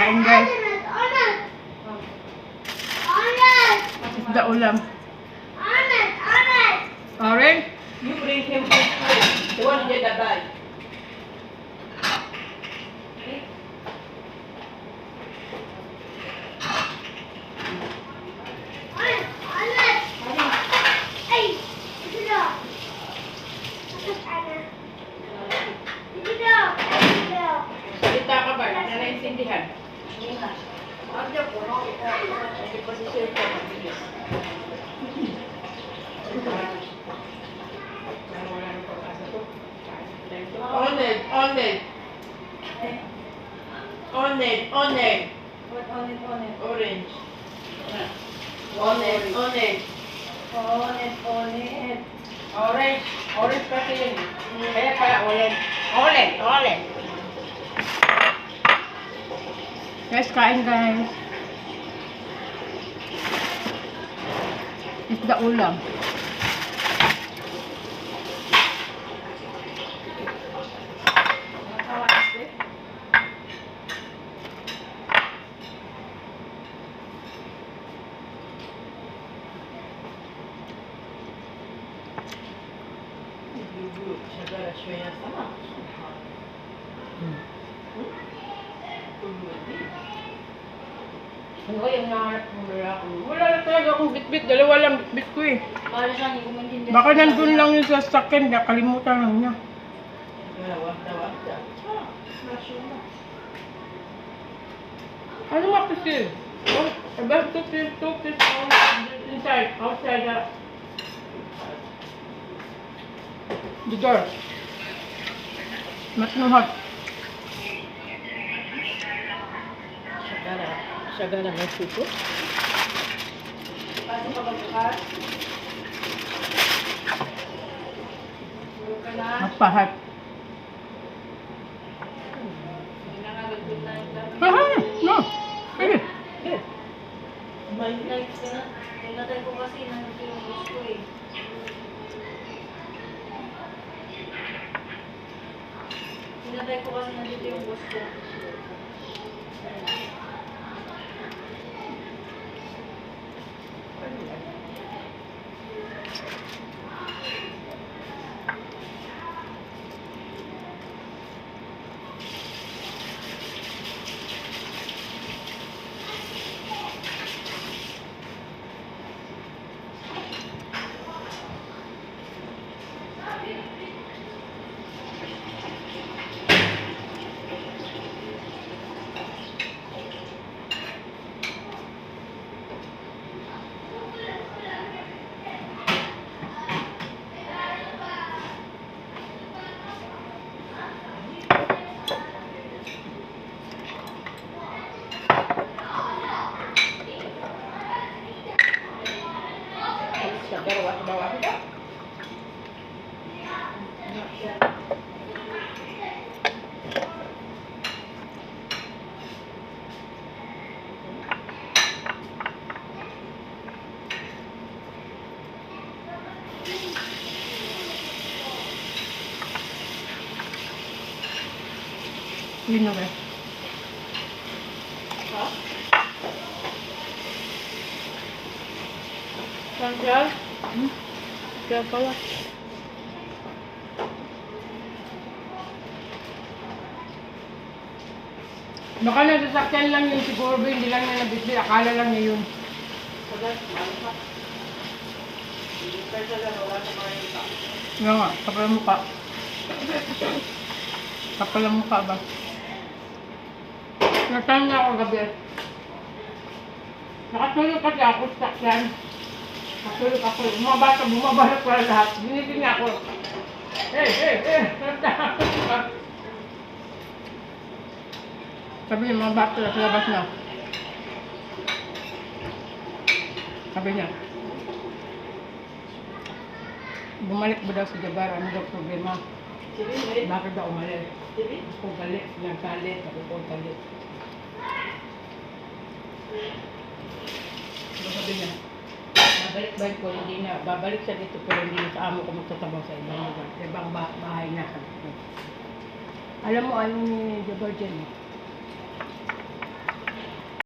Kain guys. Isda ulam. Orange? You bring him food. The one in the bag. Salita ka ba? Nanaintindihan? Hindi pa si Sir po mabilis. On it, on it. On it, on it. What on it, on it? Orange. On it, on it. On it, on it. Orange. Orange kasi yun. Kaya pala orange. Orange, orange. Guys, kain guys. Isda ulam. Segala siya sama. Ano yung nahanap mo lalaki? Wala na talaga akong bitbit. Dalawa lang bitbit ko eh. Para siya, hindi ko maintindihan. Baka nandun lang yung sa sakyan. Nakalimutan lang niya. Wala. Ano nga pisil? About two piece inside, outside the door. Matnuhat. Sagana ng suko. Paano ka magbukas? Tulog ka na. Magpahat. Hindi na nga good night lang. No. Sige. Good night ka na. Tinatay ko kasi nandito yung gusto eh. Tinatay ko kasi nandito yung gusto. Sagar bawah kita. Yun na ba? Sandal. Kaya pala. Baka nasasakyan lang yun siguro ba, hindi lang niya nabitbit. Akala lang niya yun. Sagar, malupat. Kaya sagar, wala sa mga ita. Nga nga, kapal ang mukha. Kapal ang mukha ba? Natahan na ako gabi. Nakatulog kasi ako sa sakyan. Nakatulog ako. Bumabalik pala lahat. Binitin niya ako. Sabi niya, mga bata sa labas na. Sabi niya, bumalik ba daw si Jabar? Ano daw problema? Sige, Bakit daw umalis? sige. Kung galit, naggalit, kung galit. Sabi niya, babalik ko, hindi na, babalik siya dito pero hindi na sa amo ko magtatrabaho sa ibang lugar. Sa ibang bahay na. Alam mo, ayaw ni Jabar dyan.